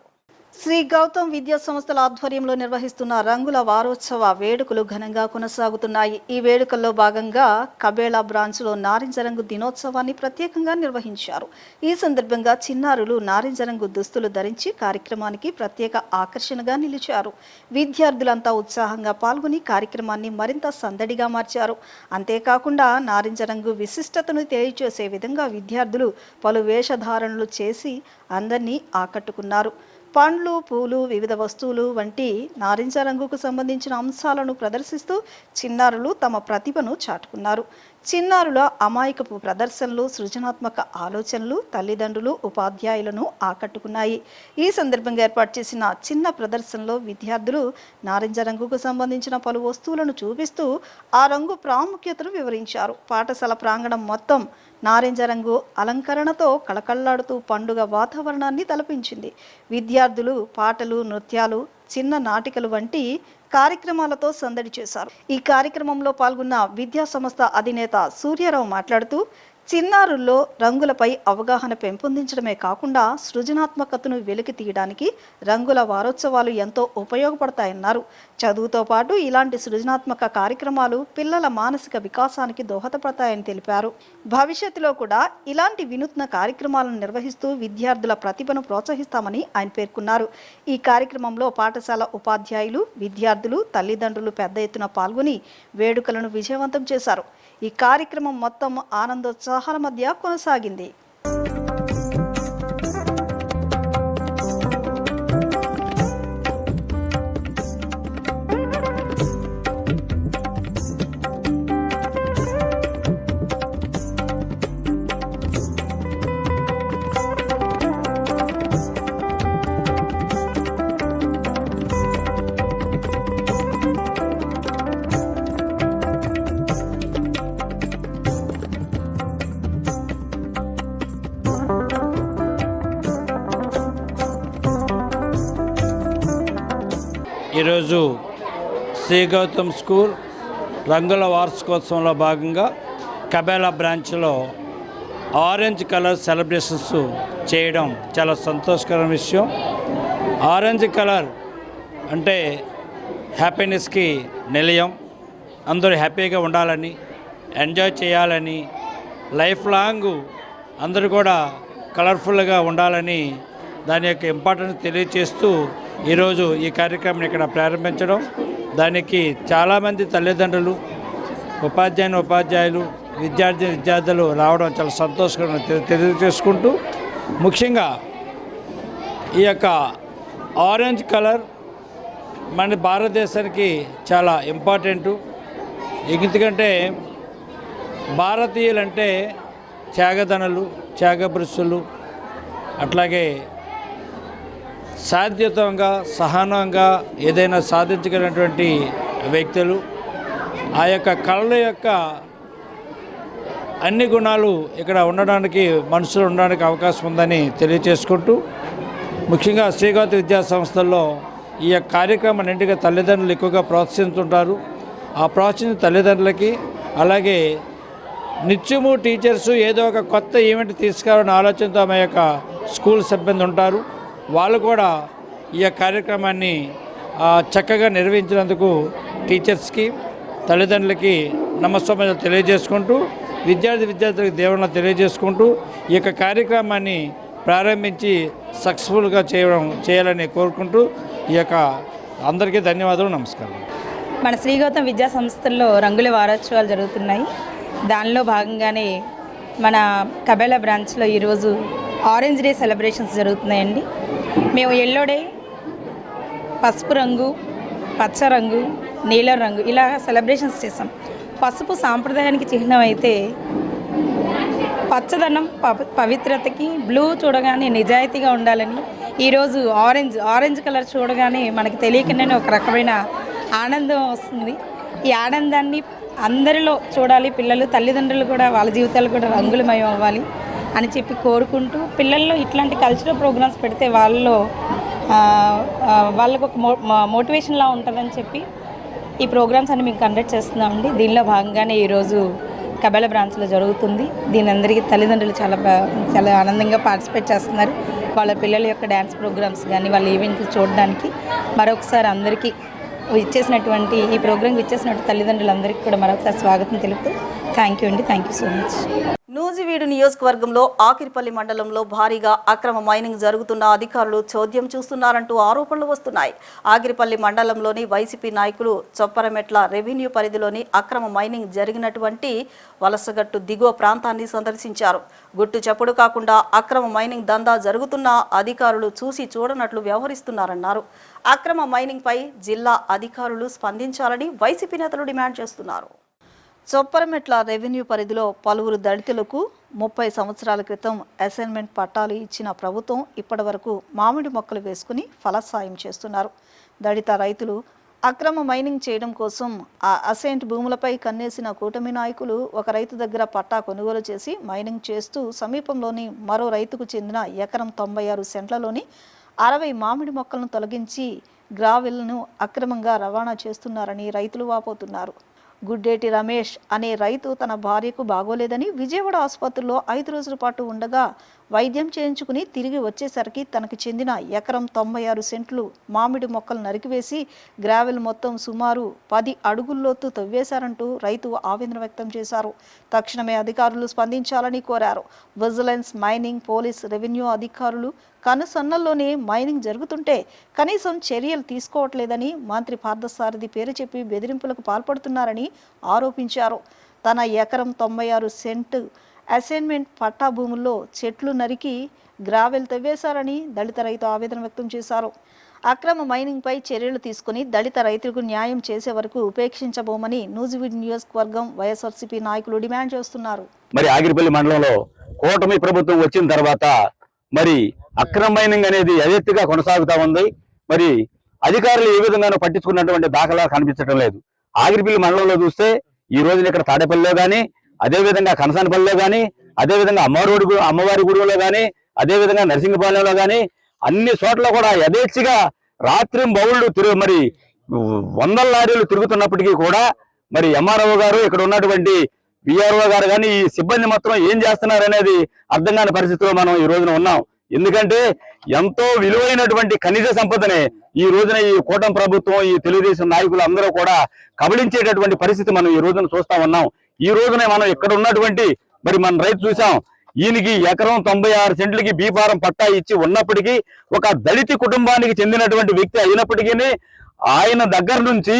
శ్రీ గౌతమ్ విద్యా సంస్థల ఆధ్వర్యంలో నిర్వహిస్తున్న రంగుల వారోత్సవ వేడుకలు ఘనంగా కొనసాగుతున్నాయి. ఈ వేడుకల్లో భాగంగా కబేళా బ్రాంచ్లో నారింజ రంగు దినోత్సవాన్ని ప్రత్యేకంగా నిర్వహించారు. ఈ సందర్భంగా చిన్నారులు నారింజ రంగు దుస్తులు ధరించి కార్యక్రమానికి ప్రత్యేక ఆకర్షణగా నిలిచారు. విద్యార్థులంతా ఉత్సాహంగా పాల్గొని కార్యక్రమాన్ని మరింత సందడిగా మార్చారు. అంతేకాకుండా నారింజ రంగు విశిష్టతను తెలియజేసే విధంగా విద్యార్థులు పలు వేషధారణలు చేసి అందరినీ ఆకట్టుకున్నారు. పండ్లు, పూలు, వివిధ వస్తువులు వంటి నారింజ రంగుకు సంబంధించిన అంశాలను ప్రదర్శిస్తూ చిన్నారులు తమ ప్రతిభను చాటుకున్నారు. చిన్నారుల అమాయకపు ప్రదర్శనలు, సృజనాత్మక ఆలోచనలు తల్లిదండ్రులు, ఉపాధ్యాయులను ఆకట్టుకున్నాయి. ఈ సందర్భంగా ఏర్పాటు చేసిన చిన్న ప్రదర్శనలో విద్యార్థులు నారింజ రంగుకు సంబంధించిన పలు వస్తువులను చూపిస్తూ ఆ రంగు ప్రాముఖ్యతను వివరించారు. పాఠశాల ప్రాంగణం మొత్తం నారింజ రంగు అలంకరణతో కళకళ్లాడుతూ పండుగ వాతావరణాన్ని తలపించింది. విద్యార్థులు పాటలు, నృత్యాలు, చిన్న నాటికలు వంటి కార్యక్రమాలతో సందడి చేశారు. ఈ కార్యక్రమంలో పాల్గొన్న విద్యా సంస్థ అధినేత సూర్యారావు మాట్లాడుతూ, చిన్నారుల్లో రంగులపై అవగాహన పెంపొందించడమే కాకుండా సృజనాత్మకతను వెలికి తీయడానికి రంగుల వారోత్సవాలు ఎంతో ఉపయోగపడతాయన్నారు. చదువుతో పాటు ఇలాంటి సృజనాత్మక కార్యక్రమాలు పిల్లల మానసిక వికాసానికి దోహదపడతాయని తెలిపారు. భవిష్యత్తులో కూడా ఇలాంటి వినూత్న కార్యక్రమాలను నిర్వహిస్తూ విద్యార్థుల ప్రతిభను ప్రోత్సహిస్తామని ఆయన పేర్కొన్నారు. ఈ కార్యక్రమంలో పాఠశాల ఉపాధ్యాయులు, విద్యార్థులు, తల్లిదండ్రులు పెద్ద ఎత్తున పాల్గొని వేడుకలను విజయవంతం చేశారు. ఈ కార్యక్రమం మొత్తం ఆనందోత్సాహాల మధ్య కొనసాగింది. ఈరోజు శ్రీ గౌతమ్ స్కూల్ రంగుల వార్షికోత్సవంలో భాగంగా కబేళా బ్రాంచ్లో ఆరెంజ్ కలర్ సెలబ్రేషన్స్ చేయడం చాలా సంతోషకరమైన విషయం. ఆరెంజ్ కలర్ అంటే హ్యాపీనెస్కి నిలయం. అందరూ హ్యాపీగా ఉండాలని, ఎంజాయ్ చేయాలని, లైఫ్ లాంగ్ అందరూ కూడా కలర్ఫుల్గా ఉండాలని దాని యొక్క ఇంపార్టెన్స్ తెలియజేస్తూ ఈరోజు ఈ కార్యక్రమం ఇక్కడ ప్రారంభించడం, దానికి చాలామంది తల్లిదండ్రులు, ఉపాధ్యాయులు, విద్యార్థులు రావడం చాలా సంతోషకరంగా తెలియజేసుకుంటూ, ముఖ్యంగా ఈ యొక్క ఆరెంజ్ కలర్ మన భారతదేశానికి చాలా ఇంపార్టెంటు. ఎందుకంటే భారతీయులంటే త్యాగదనులు, త్యాగపురుషులు, అట్లాగే శాంతియుతంగా సహనంగా ఏదైనా సాధించగలిగినటువంటి వ్యక్తులు. ఆ యొక్క కళల యొక్క అన్ని గుణాలు ఇక్కడ ఉండడానికి, మనుషులు ఉండడానికి అవకాశం ఉందని తెలియచేసుకుంటూ, ముఖ్యంగా శ్రీగౌత విద్యా సంస్థల్లో ఈ యొక్క కార్యక్రమాన్నింటిగా తల్లిదండ్రులు ఎక్కువగా ప్రోత్సహిస్తుంటారు. ఆ ప్రోత్సహించిన తల్లిదండ్రులకి, అలాగే నిత్యము టీచర్సు ఏదో ఒక కొత్త ఈవెంట్ తీసుకురావాలనే ఆలోచనతో మా యొక్క స్కూల్ సిబ్బంది ఉంటారు. వాళ్ళు కూడా ఈ యొక్క కార్యక్రమాన్ని చక్కగా నిర్వహించినందుకు టీచర్స్కి, తల్లిదండ్రులకి నమస్కారాలు తెలియజేసుకుంటూ, విద్యార్థులకు దేవుళ్ళని తెలియజేసుకుంటూ ఈ యొక్క కార్యక్రమాన్ని ప్రారంభించి సక్సెస్ఫుల్గా చేయాలని కోరుకుంటూ ఈ యొక్క అందరికీ ధన్యవాదాలు, నమస్కారం. మన శ్రీగౌతమ్ విద్యా సంస్థల్లో రంగుల వారోత్సవాలు జరుగుతున్నాయి. దానిలో భాగంగానే మన కబేళా బ్రాంచ్లో ఈరోజు ఆరెంజ్ డే సెలబ్రేషన్స్ జరుగుతున్నాయండి. మేము ఎల్లో డే, పసుపు రంగు, పచ్చ రంగు, నీలం రంగు ఇలా సెలబ్రేషన్స్ చేసాం. పసుపు సాంప్రదాయానికి చిహ్నం అయితే పచ్చదనం పవిత్రతకి, బ్లూ చూడగానే నిజాయితీగా ఉండాలని, ఈరోజు ఆరెంజ్ కలర్ చూడగానే మనకి తెలియకుండానే ఒక రకమైన ఆనందం వస్తుంది. ఈ ఆనందాన్ని అందరిలో చూడాలి. పిల్లలు, తల్లిదండ్రులు కూడా వాళ్ళ జీవితాలు కూడా రంగులమయం అవ్వాలి అని చెప్పి కోరుకుంటూ, పిల్లల్లో ఇట్లాంటి కల్చరల్ ప్రోగ్రామ్స్ పెడితే వాళ్ళకు ఒక మోటివేషన్లా ఉంటుందని చెప్పి ఈ ప్రోగ్రామ్స్ అన్ని మేము కండక్ట్ చేస్తున్నామండి. దీనిలో భాగంగానే ఈరోజు కబేళా బ్రాంచ్లో జరుగుతుంది. దీని అందరికీ తల్లిదండ్రులు చాలా ఆనందంగా పార్టిసిపేట్ చేస్తున్నారు. వాళ్ళ పిల్లల యొక్క డ్యాన్స్ ప్రోగ్రామ్స్ కానీ వాళ్ళ ఈవెంట్లు చూడడానికి మరొకసారి అందరికీ ఇచ్చేసినటువంటి ఈ ప్రోగ్రాంకి ఇచ్చేసినటువంటి తల్లిదండ్రులందరికీ కూడా మరొకసారి స్వాగతం తెలుపుతూ థ్యాంక్ యూ అండి. Thank you so much. Nuzvid నియోజకవర్గంలో ఆకిరిపల్లి మండలంలో భారీగా అక్రమ మైనింగ్ జరుగుతున్న అధికారులు చోద్యం చూస్తున్నారంటూ ఆరోపణలు వస్తున్నాయి. ఆకిరిపల్లి మండలంలోని వైసీపీ నాయకులు చొప్పరమెట్ల రెవెన్యూ పరిధిలోని అక్రమ మైనింగ్ జరిగినటువంటి వలసగట్టు దిగువ ప్రాంతాన్ని సందర్శించారు. గుట్టు చప్పుడు కాకుండా అక్రమ మైనింగ్ దందా జరుగుతున్న అధికారులు చూసి చూడనట్లు వ్యవహరిస్తున్నారన్నారు. అక్రమ మైనింగ్ పై జిల్లా అధికారులు స్పందించాలని వైసీపీ నేతలు డిమాండ్ చేస్తున్నారు. చొప్పరమెట్ల రెవెన్యూ పరిధిలో పలువురు దళితులకు 30 సంవత్సరాల క్రితం అసైన్మెంట్ పట్టాలు ఇచ్చిన ప్రభుత్వం ఇప్పటి వరకు మామిడి మొక్కలు వేసుకుని ఫలసాయం చేస్తున్నారు. దళిత రైతులు అక్రమ మైనింగ్ చేయడం కోసం ఆ అసైన్డ్ భూములపై కన్నేసిన కూటమి నాయకులు ఒక రైతు దగ్గర పట్టా కొనుగోలు చేసి మైనింగ్ చేస్తూ సమీపంలోని మరో రైతుకు చెందిన ఎకరం 96 సెంట్లలోని 60 మామిడి మొక్కలను తొలగించి గ్రావెల్ను అక్రమంగా రవాణా చేస్తున్నారని రైతులు వాపోతున్నారు. గుడ్డేటి రమేష్ అనే రైతు తన భార్యకు బాగోలేదని విజయవాడ ఆసుపత్రిలో 5 రోజుల పాటు ఉండగా వైద్యం చేయించుకుని తిరిగి వచ్చేసరికి తనకు చెందిన ఎకరం 96 సెంట్లు మామిడి మొక్కలు నరికివేసి గ్రావెల్ మొత్తం సుమారు 10 అడుగుల్లోతు తవ్వేశారంటూ రైతు ఆవేదన వ్యక్తం చేశారు. తక్షణమే అధికారులు స్పందించాలని కోరారు. విజిలెన్స్, మైనింగ్, పోలీస్, రెవెన్యూ అధికారులు కనుసన్నల్లోనే మైనింగ్ జరుగుతుంటే కనీసం చర్యలు తీసుకోవట్లేదని మంత్రి పార్థసారథి పేరు చెప్పి బెదిరింపులకు పాల్పడుతున్నారని ఆరోపించారు. తన ఎకరం 96 సెంటు అసైన్మెంట్ పట్టా భూముల్లో చెట్లు నరికి గ్రావెల్ తవ్వేశారని దళిత రైతు ఆవేదన వ్యక్తం చేశారు. అక్రమ మైనింగ్పై చర్యలు తీసుకుని దళిత రైతులకు న్యాయం చేసే వరకు ఉపేక్షించబోమని నూజివీడు నియోజకవర్గం వైఎస్ఆర్సీపీ నాయకులు డిమాండ్ చేస్తున్నారు. మరి ఆగిరిపల్లి మండలంలో కూటమి ప్రభుత్వం వచ్చిన తర్వాత మరి అక్రమ మైనింగ్ అనేది యథేచ్ఛగా కొనసాగుతా ఉంది. మరి అధికారులు ఏ విధంగానూ పట్టించుకున్నటువంటి దాఖలాలు కనిపించడం లేదు. ఆగిరిపల్లి మండలంలో చూస్తే ఈ రోజున ఇక్కడ తాడేపల్లిలో కానీ, అదేవిధంగా కనసానపల్లిలో కానీ, అదేవిధంగా అమ్మవారి గుడిలో కానీ, అదేవిధంగా నరసింగపాలెంలో కానీ అన్ని చోట్ల కూడా యథేచ్ఛగా రాత్రి బౌళ్ళు మరి 100 లారీలు తిరుగుతున్నప్పటికీ కూడా మరి ఎంఆర్ఓ గారు, ఇక్కడ ఉన్నటువంటి విఆర్ఓ గారు కానీ ఈ సిబ్బంది మొత్తం ఏం చేస్తున్నారు అనేది అర్థం కాని పరిస్థితిలో మనం ఈ రోజున ఉన్నాం. ఎందుకంటే ఎంతో విలువైనటువంటి ఖనిజ సంపదనే ఈ రోజున ఈ కూటమి ప్రభుత్వం, ఈ తెలుగుదేశం నాయకులు అందరూ కూడా కబళించేటటువంటి పరిస్థితి మనం ఈ రోజున చూస్తా ఉన్నాం. ఈ రోజున మనం ఇక్కడ ఉన్నటువంటి మరి మన రైతు చూసాం, ఈయనకి ఎకరం 96 సెంట్లకి బీఫారం పట్టా ఇచ్చి ఉన్నప్పటికీ, ఒక దళిత కుటుంబానికి చెందినటువంటి వ్యక్తి అయినప్పటికీ ఆయన దగ్గర నుంచి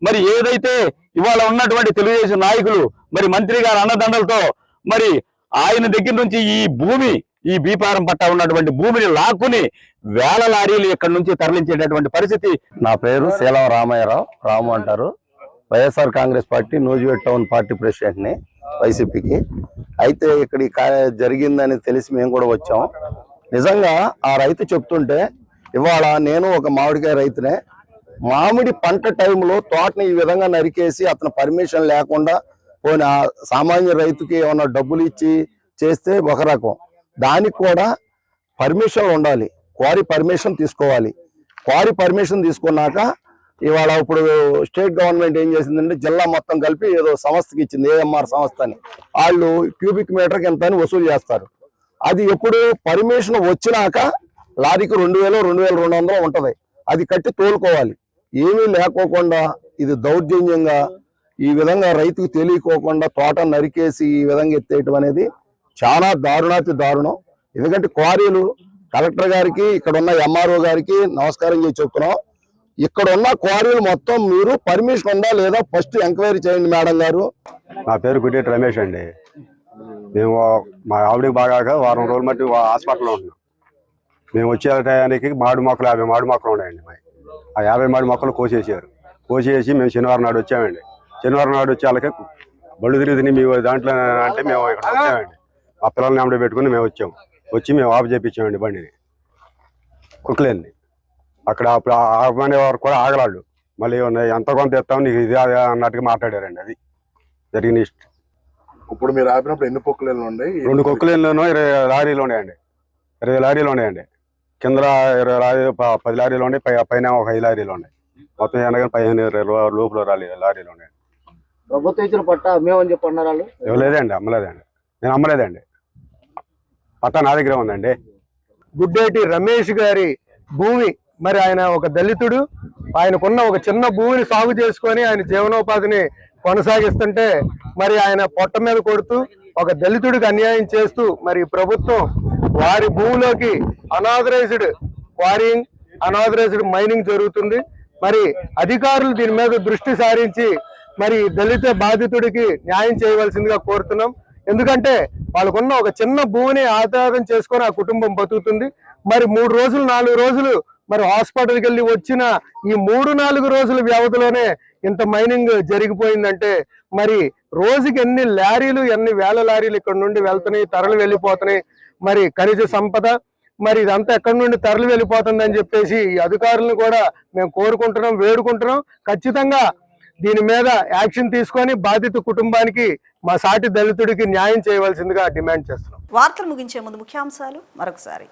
మరి ఏదైతే ఇవాళ ఉన్నటువంటి తెలుగుదేశం నాయకులు మరి మంత్రి గారి అన్నదండలతో మరి ఆయన దగ్గర నుంచి ఈ భూమి ఈ బీపారం పట్టా ఉన్నటువంటి భూమిని లాక్కుని వేల లారీలు ఇక్కడి నుంచి తరలించేటటువంటి పరిస్థితి. నా పేరు శీలం రామయ్యరావు, రాము అంటారు. YSR Congress party Nuzvid town party ప్రెసిడెంట్ని, వైసీపీకి. అయితే ఇక్కడ జరిగిందని తెలిసి మేము కూడా వచ్చాం. నిజంగా ఆ రైతు చెప్తుంటే, ఇవాళ నేను ఒక మామిడికాయ రైతునే, మామిడి పంట టైంలో తోటని ఈ విధంగా నరికేసి అతను పర్మిషన్ లేకుండా పోనీ ఆ సామాన్య రైతుకి ఏమన్నా డబ్బులు ఇచ్చి చేస్తే ఒక రకం, దానికి కూడా పర్మిషన్ ఉండాలి, క్వారీ పర్మిషన్ తీసుకోవాలి. క్వారీ పర్మిషన్ తీసుకున్నాక ఇవాళ ఇప్పుడు స్టేట్ గవర్నమెంట్ ఏం చేసిందంటే జిల్లా మొత్తం కలిపి ఏదో సంస్థకి ఇచ్చింది, ఏఎంఆర్ సంస్థ అని. వాళ్ళు క్యూబిక్ మీటర్కి ఎంత అని వసూలు చేస్తారు. అది ఎప్పుడు పర్మిషన్ వచ్చినాక లారీకి 2000, 2200 ఉంటది, అది కట్టి తోలుకోవాలి. ఏమీ లేకోకుండా ఇది దౌర్జన్యంగా ఈ విధంగా రైతుకు తెలియకోకుండా తోట నరికేసి ఈ విధంగా ఎత్తేయటం అనేది చాలా దారుణాతి దారుణం. ఎందుకంటే క్వారీలు కలెక్టర్ గారికి, ఇక్కడ ఉన్న ఎంఆర్ఓ గారికి నమస్కారం చేసి చెప్తున్నాం. ఇక్కడ ఉన్న క్వారీలు మొత్తం మీరు పర్మిషన్ ఉందా లేదా ఫస్ట్ ఎంక్వైరీ చేయండి మేడం గారు. నా పేరు గుడ్డేటి రమేష్ అండి. మేము మా ఆవిడకి బాగాక వారం రోజులు మట్టి హాస్పిటల్లో ఉంటున్నాం. మేము వచ్చే టయానికి మామిడి మొక్కలు 50 మామిడి మొక్కలు ఉన్నాయండి. ఆ 50 మామిడి మొక్కలు కోసేసి మేము శనివారం నాడు వచ్చామండి. శనివారం నాడు వచ్చే వాళ్ళకి బళ్ళు తిరిగి మీ దాంట్లో అంటే మేము ఇక్కడ వచ్చామండి. మా పిల్లల్ని అమ్మడి పెట్టుకుని మేము వచ్చి మేము ఆఫ్ చేయించామండి బండిని కుక్కలేని. అక్కడ అప్పుడు ఆపమనే వారు కూడా ఆగలాడు. మళ్ళీ ఎంత కొంత ఇస్తాం నీకు ఇది అన్నట్టుగా మాట్లాడారండి. అది జరిగిన ఇష్టం. ఇప్పుడు మీరు ఆపినప్పుడు ఎన్ని కుక్కలేళ్ళు ఉన్నాయి? 2 కుక్కలేళ్ళలోనూ 20 లారీలు ఉన్నాయండి. 20 లారీలు ఉన్నాయండి. కింద 20 లారీలు 10 లారీలు ఉన్నాయి, పైన ఒక 5 లారీలు ఉన్నాయి. మొత్తం 15-20 లోపల లారీలు ఉన్నాయి. ప్రభుత్వం ఇచ్చిన పట్ట అమ్మేమని చెప్పి అన్నారు వాళ్ళు. ఇవ్వలేదండి, అమ్మలేదండి. నేను అమ్మలేదండి. పట్టా నా దగ్గర ఉందండి. గుడ్డేటి రమేష్ గారి భూమి, మరి ఆయన ఒక దళితుడు, ఆయనకున్న ఒక చిన్న భూమిని సాగు చేసుకొని ఆయన జీవనోపాధిని కొనసాగిస్తుంటే మరి ఆయన పొట్ట మీద కొడుతూ ఒక దళితుడికి అన్యాయం చేస్తూ మరి ప్రభుత్వం వారి భూమిలోకి అనాథరైజ్డ్ క్వారీయింగ్, అనాథరైజ్డ్ మైనింగ్ జరుగుతుంది. మరి అధికారులు దీని మీద దృష్టి సారించి మరి దళిత బాధితుడికి న్యాయం చేయవలసిందిగా కోరుతున్నాం. ఎందుకంటే వాళ్ళకున్న ఒక చిన్న భూమిని ఆధారం చేసుకొని ఆ కుటుంబం బతుకుతుంది. మరి 3 రోజులు 4 రోజులు మరి హాస్పిటల్కి వెళ్ళి వచ్చిన ఈ 3-4 రోజుల వ్యవధిలోనే ఇంత మైనింగ్ జరిగిపోయిందంటే మరి రోజుకి ఎన్ని లారీలు, ఎన్ని వేల లారీలు ఇక్కడ నుండి వెళ్తున్నాయి, తరలి వెళ్ళిపోతున్నాయి. మరి ఖనిజ సంపద మరి ఇదంతా ఎక్కడి నుండి తరలి వెళ్ళిపోతుందని చెప్పేసి ఈ అధికారులను కూడా మేము కోరుకుంటున్నాం, వేడుకుంటున్నాం. ఖచ్చితంగా దీని మీద యాక్షన్ తీసుకొని బాధిత కుటుంబానికి, మా సాటి దళితుడికి న్యాయం చేయవలసిందిగా డిమాండ్ చేస్తున్నాం. వార్తలు ముగించే ముందు ముఖ్యాంశాలు మరొకసారి.